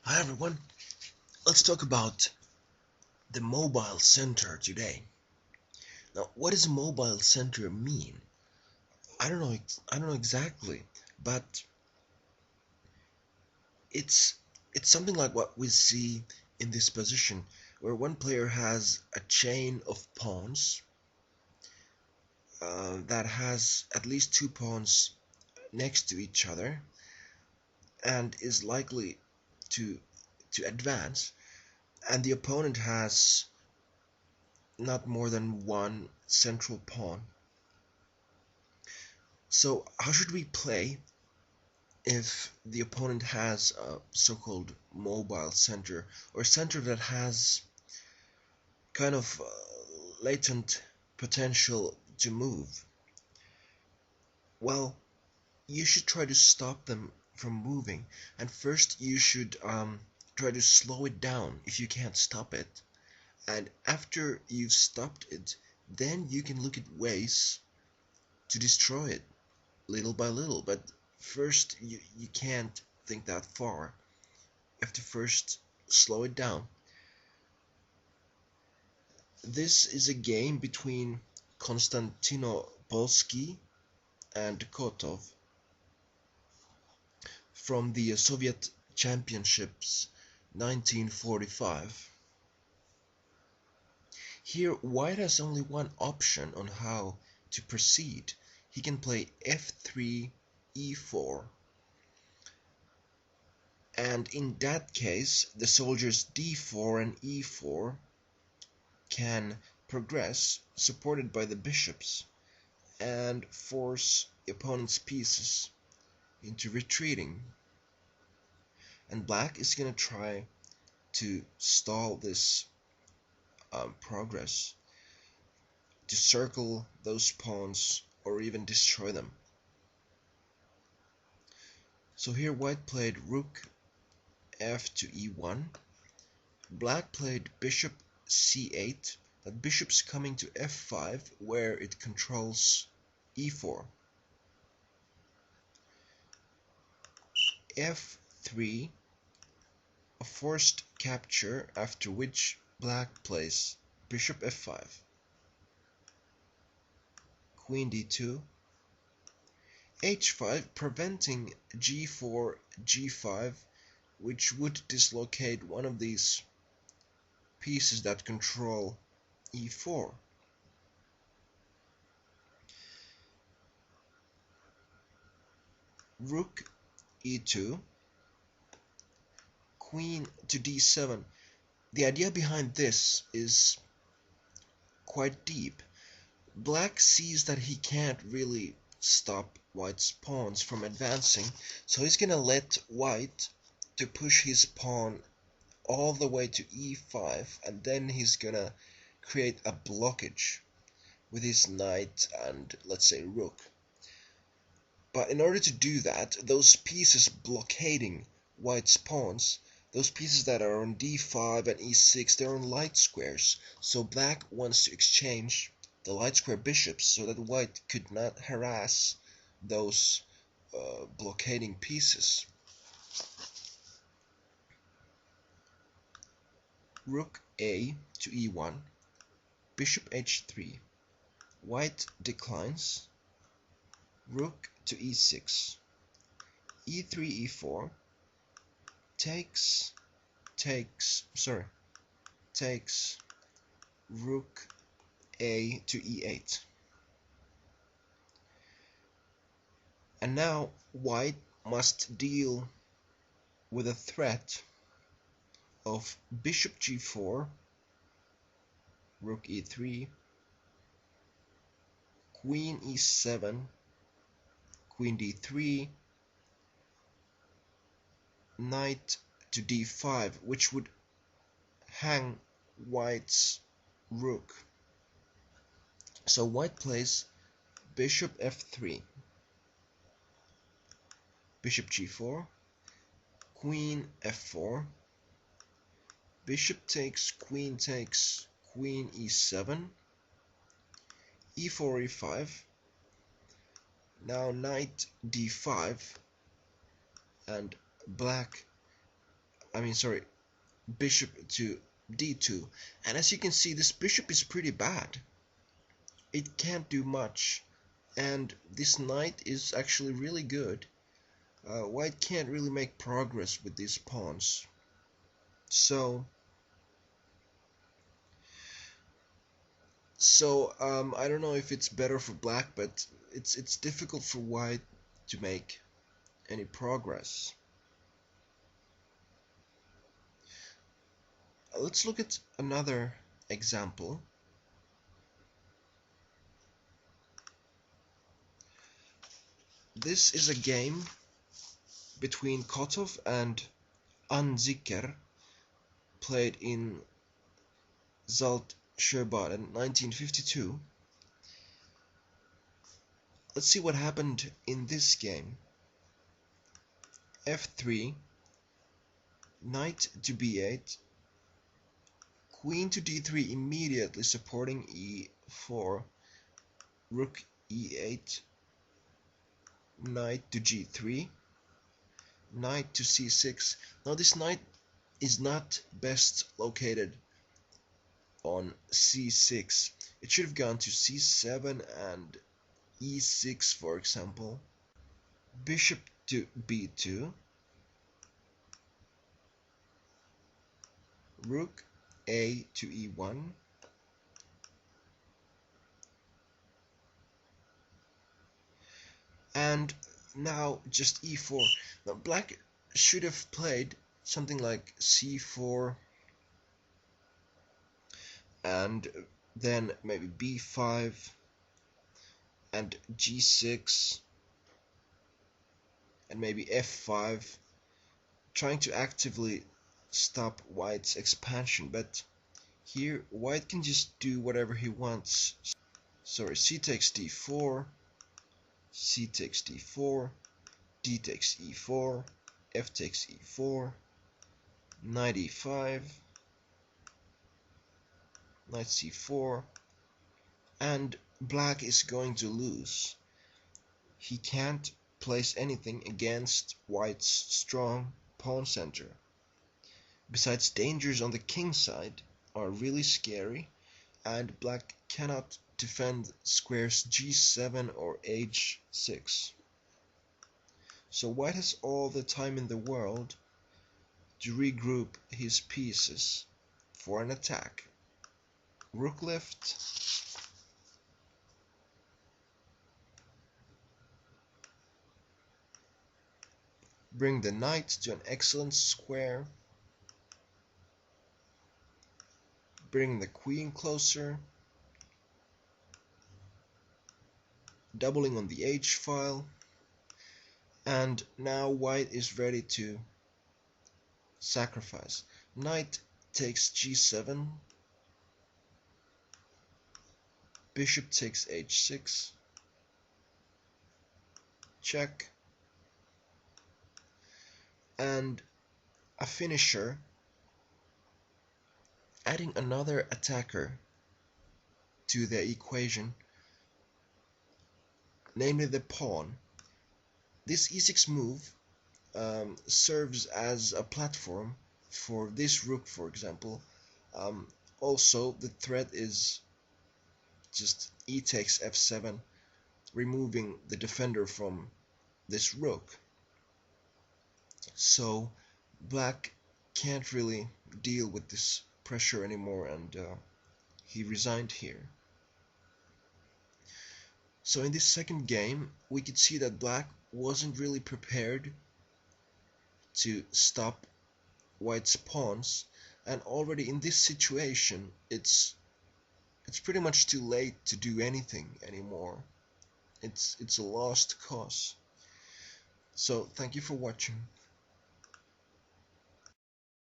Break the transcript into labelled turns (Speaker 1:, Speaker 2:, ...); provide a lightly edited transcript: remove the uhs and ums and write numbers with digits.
Speaker 1: Hi everyone, let's talk about the mobile center today. Now, what does a mobile center mean? I don't know exactly, but it's it's something like what we see in this position where one player has a chain of pawns that has at least two pawns next to each other and is likely to advance, and the opponent has not more than one central pawn. So how should we play if the opponent has a so-called mobile center, or a center that has kind of latent potential to move? Well, you should try to stop them from moving, and first you should try to slow it down if you can't stop it. And after you've stopped it, then you can look at ways to destroy it little by little. But first, you can't think that far. You have to first slow it down. This is a game between Konstantinopolsky and Kotov from the Soviet Championships 1945. Here, White has only one option on how to proceed. He can play f3, e4, and in that case, the soldiers d4 and e4 can progress, supported by the bishops, and force the opponent's pieces into retreating. And black is going to try to stall this progress, to circle those pawns or even destroy them. So here white played rook f to e1. Black played bishop c8. That bishop's coming to f5 where it controls e4. f3, a forced capture, after which black plays bishop f5, queen d2, h5, preventing g4, g5, which would dislocate one of these pieces that control e4. Rook e2, queen to d7. The idea behind this is quite deep. Black sees that he can't really stop white's pawns from advancing, so he's gonna let white to push his pawn all the way to e5, and then he's gonna create a blockage with his knight and, let's say, rook. But in order to do that, those pieces blockading white's pawns, those pieces that are on d5 and e6, they're on light squares, so black wants to exchange the light square bishops so that white could not harass those blockading pieces. Rook a to e1, bishop h3, white declines, rook to e6, e3, e4, takes, rook a to e8. And now white must deal with a threat of bishop g4, rook e3, queen e7, queen d3, knight to d5, which would hang white's rook. So white plays bishop f3, bishop g4, queen f4, bishop takes, queen e7, e4, e5, now knight d5, and sorry, bishop to d2, and as you can see, this bishop is pretty bad. It can't do much, and this knight is actually really good. White can't really make progress with these pawns. So I don't know if it's better for black, but it's difficult for white to make any progress. Let's look at another example. This is a game between Kotov and Anziker, played in Zaltschurbaden 1952. Let's see what happened in this game. f3, knight to b8, queen to d3 immediately supporting e4, rook e8, knight to g3, knight to c6. Now this knight is not best located on c6. It should have gone to c7 and e6, for example. Bishop to b2, rook a to e1, and now just e4. Now black should have played something like c4 and then maybe b5 and g6 and maybe f5, trying to actively stop white's expansion, but here white can just do whatever he wants. Sorry, c takes d4, c takes d4, d takes e4, f takes e4, knight e5, knight c4, and black is going to lose. He can't place anything against white's strong pawn center. Besides, dangers on the king side are really scary, and black cannot defend squares g7 or h6. So white has all the time in the world to regroup his pieces for an attack. Rook left, bring the knight to an excellent square, bring the queen closer, doubling on the h-file, and now white is ready to sacrifice. Knight takes g7, bishop takes h6, check, and a finisher, adding another attacker to the equation, namely the pawn. This e6 move serves as a platform for this rook, for example. Also, the threat is just e takes f7, removing the defender from this rook. So black can't really deal with this pressure anymore, and he resigned here. So in this second game, we could see that black wasn't really prepared to stop white's pawns, and already in this situation it's pretty much too late to do anything anymore. It's a lost cause. So thank you for watching.